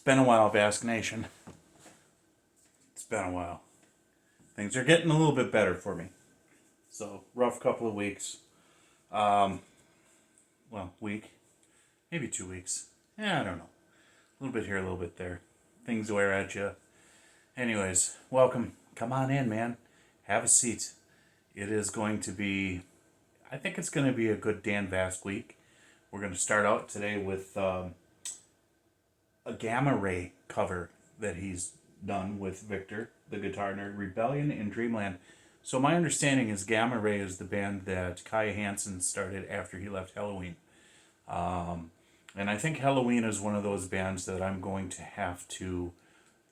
been a while, Vasc Nation. It's been a while. Things are getting a little bit better for me. So, rough couple of weeks. Week. Maybe 2 weeks. Yeah, I don't know. A little bit here, a little bit there. Things wear at you. Anyways, welcome. Come on in, man. Have a seat. It is going to be... I think it's going to be a good Dan Vasc week. We're going to start out today with a Gamma Ray cover that he's done with Gettr, the guitar nerd, Rebellion in Dreamland. So my understanding is Gamma Ray is the band that Kai Hansen started after he left Helloween. And I think Helloween is one of those bands that I'm going to have to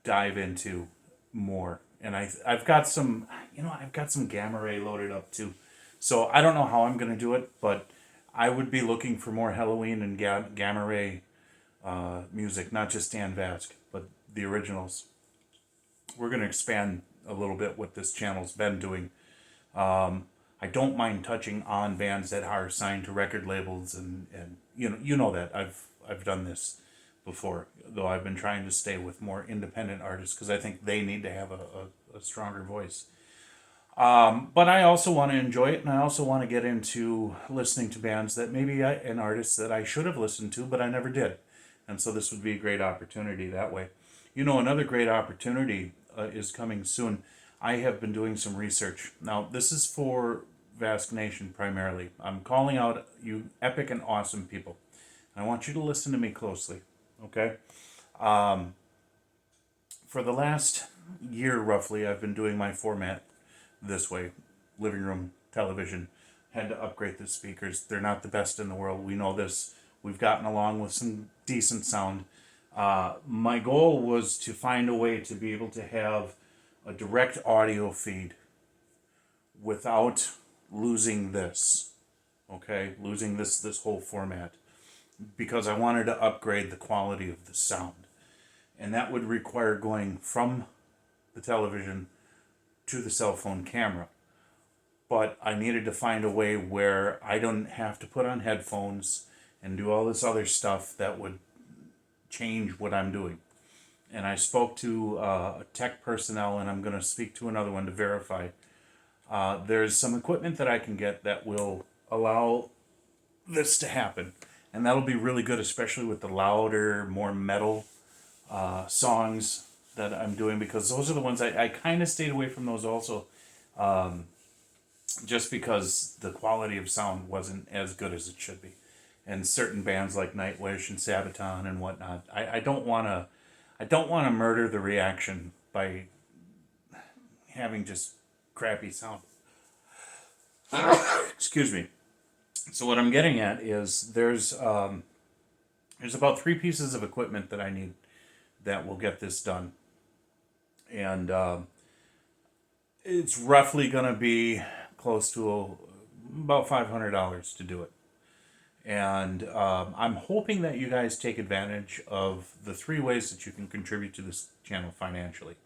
dive into more. And I've got some Gamma Ray loaded up too. So I don't know how I'm going to do it, but I would be looking for more Helloween and Gamma Ray music, not just Dan Vasc, but the originals. We're going to expand a little bit what this channel's been doing. I don't mind touching on bands that are signed to record labels, and you know that I've done this before, though I've been trying to stay with more independent artists because I think they need to have a stronger voice. But I also want to enjoy it, and I also want to get into listening to bands that and artists that I should have listened to, but I never did. And so this would be a great opportunity that way. Another great opportunity is coming soon. I have been doing some research. Now, this is for Vasc Nation primarily. I'm calling out you epic and awesome people. And I want you to listen to me closely, okay? For the last year, roughly, I've been doing my format this way. Living room, television. Had to upgrade the speakers. They're not the best in the world. We know this. We've gotten along with some decent sound. My goal was to find a way to be able to have a direct audio feed without losing this. Okay? Losing this whole format. Because I wanted to upgrade the quality of the sound. And that would require going from the television to the cell phone camera. But I needed to find a way where I don't have to put on headphones and do all this other stuff that would change what I'm doing. And I spoke to tech personnel, and I'm going to speak to another one to verify. There's some equipment that I can get that will allow this to happen. And that'll be really good, especially with the louder, more metal songs that I'm doing, because those are the ones I kind of stayed away from those also, just because the quality of sound wasn't as good as it should be. And certain bands like Nightwish and Sabaton and whatnot, I don't want to murder the reaction by having just crappy sound. Excuse me. So what I'm getting at is there's about 3 pieces of equipment that I need that will get this done. And it's roughly going to be close to about $500 to do it. And I'm hoping that you guys take advantage of the 3 ways that you can contribute to this channel financially.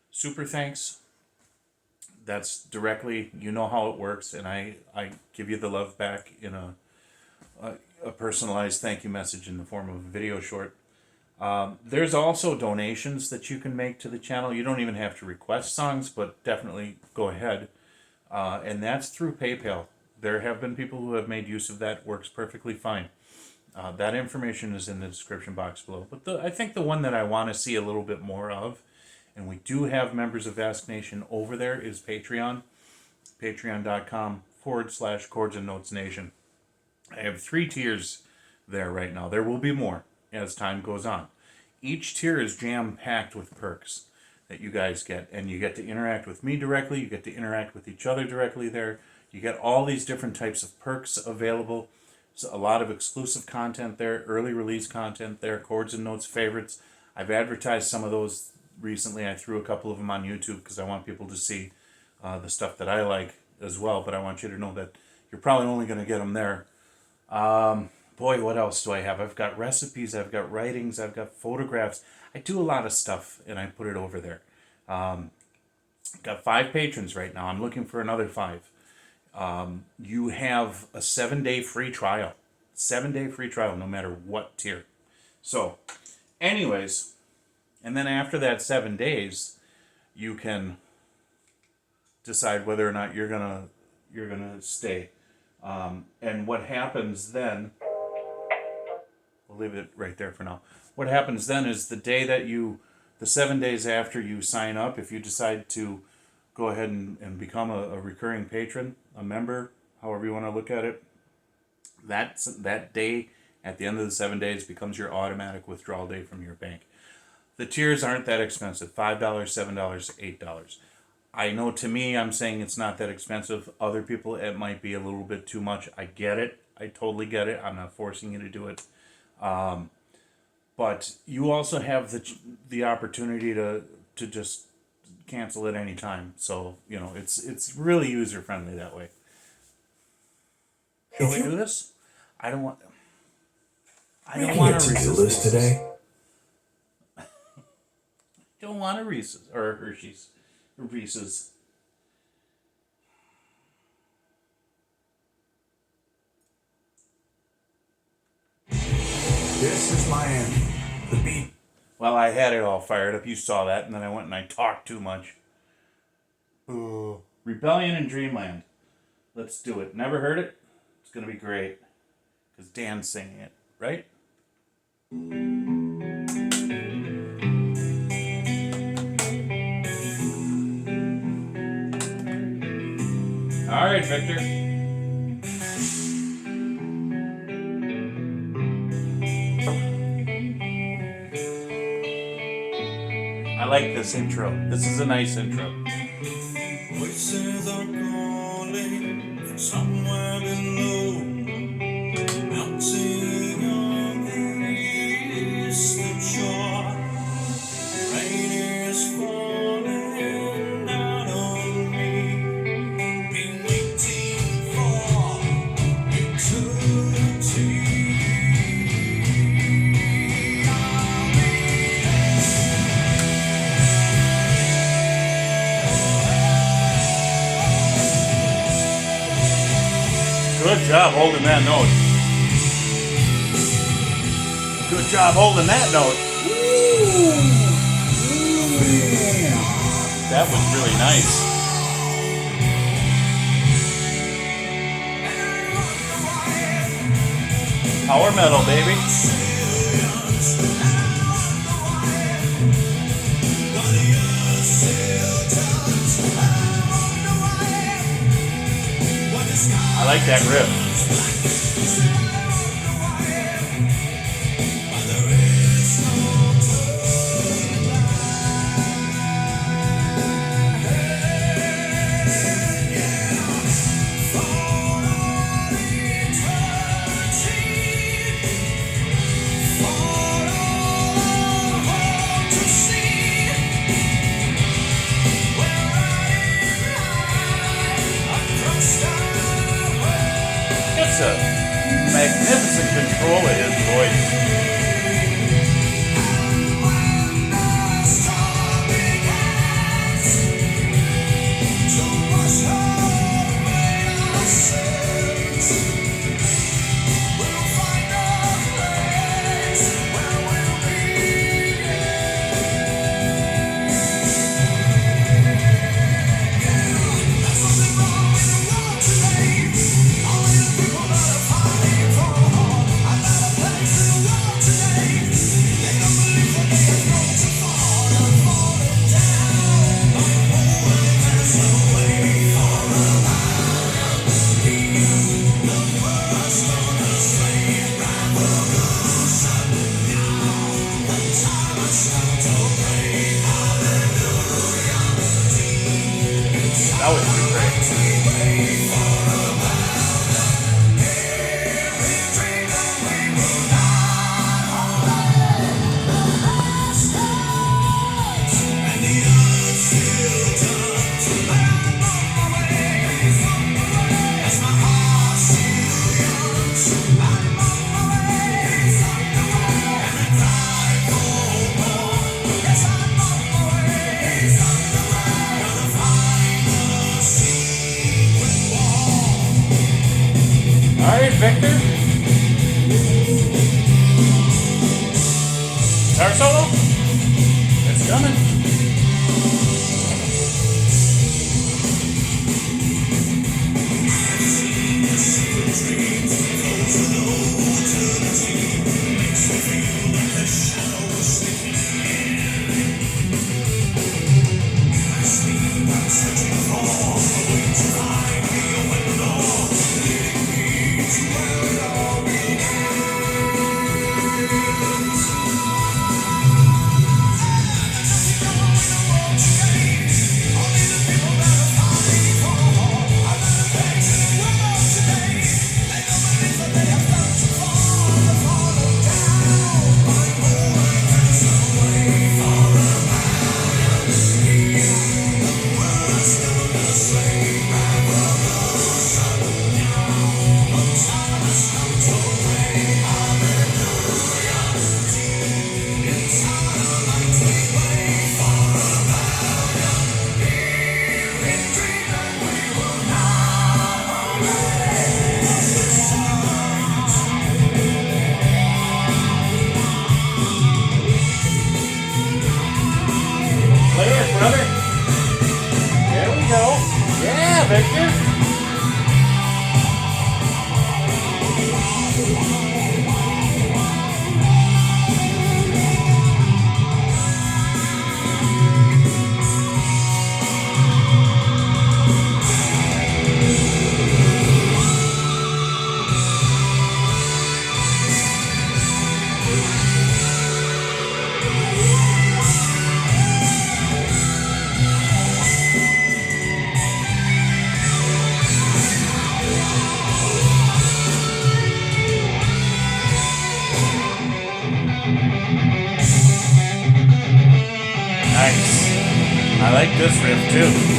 Super thanks. That's directly, you know how it works, and I give you the love back in a personalized thank you message in the form of a video short. There's also donations that you can make to the channel. You don't even have to request songs, but definitely go ahead. And that's through PayPal. There have been people who have made use of that. Works perfectly fine. That information is in the description box below. But I think the one that I want to see a little bit more of, and we do have members of Vasc Nation over there, is Patreon. Patreon.com/ChordsandNotes Nation. I have 3 tiers there right now. There will be more as time goes on. Each tier is jam-packed with perks that you guys get. And you get to interact with me directly. You get to interact with each other directly there. You get all these different types of perks available. So a lot of exclusive content there, early release content there, Chords and Notes favorites. I've advertised some of those recently. I threw a couple of them on YouTube because I want people to see the stuff that I like as well. But I want you to know that you're probably only going to get them there. Boy, what else do I have? I've got recipes, I've got writings, I've got photographs. I do a lot of stuff, and I put it over there. Got 5 patrons right now. I'm looking for another 5. You have a 7-day free trial. 7-day free trial, no matter what tier. So, anyways, And then after that 7 days, you can decide whether or not you're gonna stay. And what happens then? We'll leave it right there for now. What happens then is the 7 days after you sign up, if you decide to go ahead and become a recurring patron, a member, however you want to look at it, that day at the end of the 7 days becomes your automatic withdrawal day from your bank. The tiers aren't that expensive, $5, $7, $8. I know to me, I'm saying it's not that expensive. Other people, it might be a little bit too much. I get it. I totally get it. I'm not forcing you to do it. But you also have the opportunity to just cancel at any time. So, it's really user friendly that way. Shall we do this? I don't want a Reese's today. Don't want a Reese's or Hershey's. Reese's. This is Miami. The beat. Well, I had it all fired up. You saw that, and then I went and I talked too much. Ooh. Rebellion in Dreamland. Let's do it. Never heard it? It's going to be great. Because Dan's singing it, right? All right, Victor. I like this intro. This is a nice intro. Voices are calling from somewhere below, melting on the eastern shore. Rain is falling down on me. Been waiting for eternity. Good job holding that note. Good job holding that note. That was really nice. Power metal, baby. I like that riff. It's a magnificent control of his voice. That was pretty great. All right, Victor. Guitar solo? Coming. Victor. Nice. I like this riff too.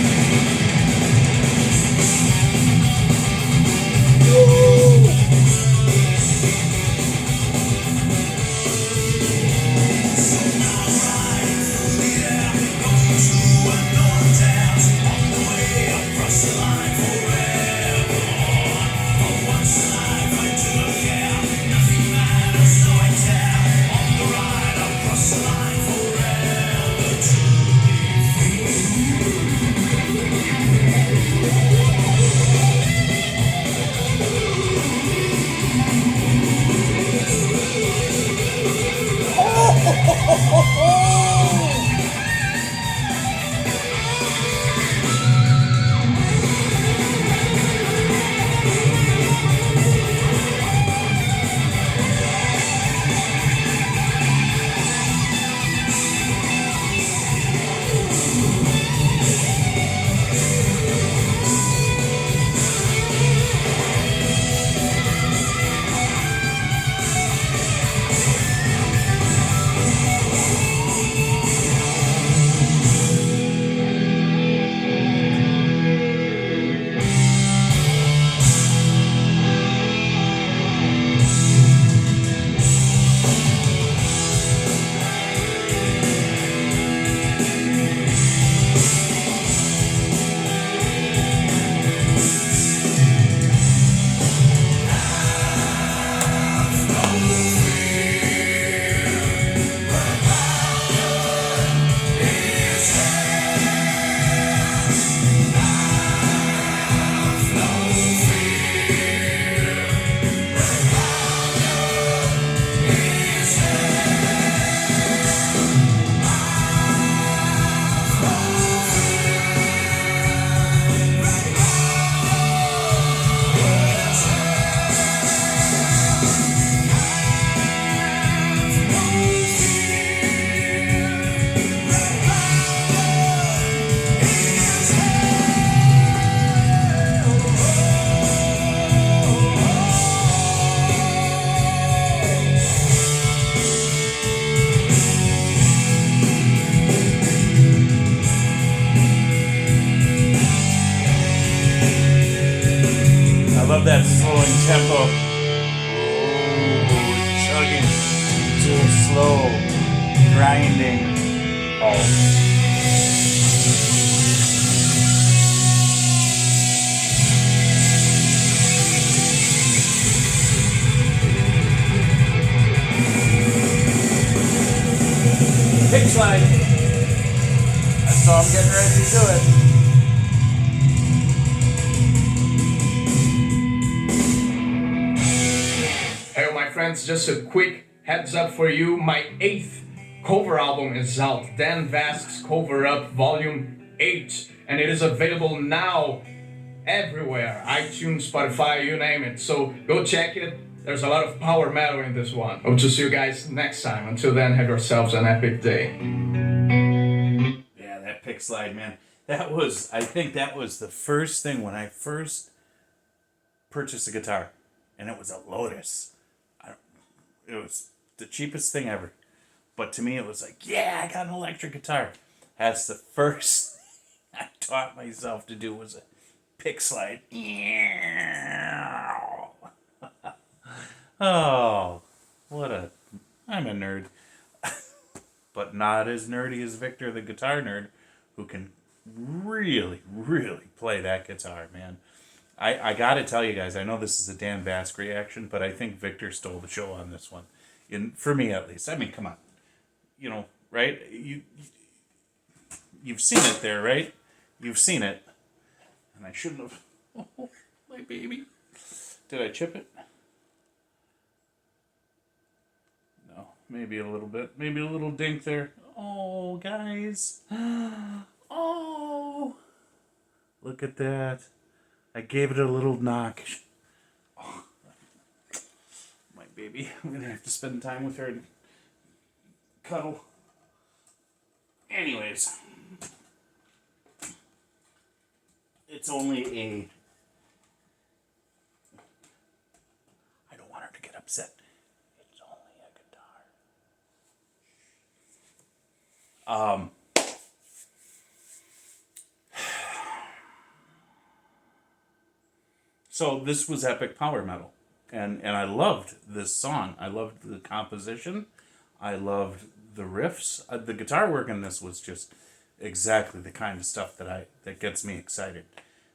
That slowing tempo. Ooh, chugging to a slow, grinding halt. Pick slide. so I'm getting ready to do it. Hey, my friends, just a quick heads up for you. My 8th cover album is out, Dan Vasc's Cover Up Volume 8, and it is available now everywhere, iTunes, Spotify, you name it. So go check it. There's a lot of power metal in this one. Hope to see you guys next time. Until then, have yourselves an epic day. Yeah, that pick slide, man. I think that was the first thing when I first purchased a guitar, and it was a Lotus. It was the cheapest thing ever. But to me, it was like, yeah, I got an electric guitar. That's the first thing I taught myself to do was a pick slide. Oh, I'm a nerd. But not as nerdy as Victor, the guitar nerd, who can really, really play that guitar, man. I gotta tell you guys, I know this is a Dan Vasc reaction, but I think Victor stole the show on this one. For me, at least. I mean, come on. You know, right? You've seen it there, right? You've seen it. And I shouldn't have. Oh, my baby. Did I chip it? No, maybe a little bit. Maybe a little dink there. Oh, guys. Oh. Look at that. I gave it a little knock. Oh, my baby. I'm going to have to spend time with her and cuddle. Anyways. It's only a... I don't want her to get upset. It's only a guitar. So this was epic power metal. And I loved this song. I loved the composition. I loved the riffs. The guitar work in this was just exactly the kind of stuff that gets me excited.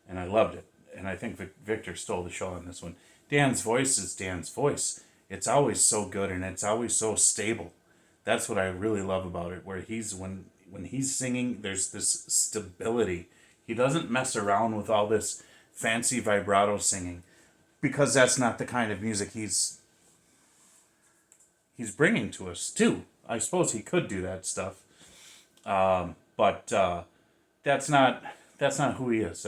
And I loved it. And I think Victor stole the show on this one. Dan's voice is Dan's voice. It's always so good and it's always so stable. That's what I really love about it. Where when he's singing, there's this stability. He doesn't mess around with all this fancy vibrato singing, because that's not the kind of music he's bringing to us too. I suppose he could do that stuff, but that's not who he is.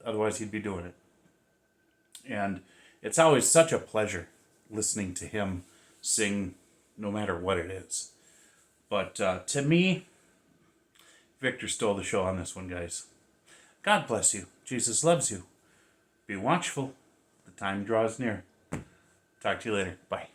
Otherwise he'd be doing it. And it's always such a pleasure listening to him sing, no matter what it is. But to me, Victor stole the show on this one, guys. God bless you. Jesus loves you. Be watchful. The time draws near. Talk to you later. Bye.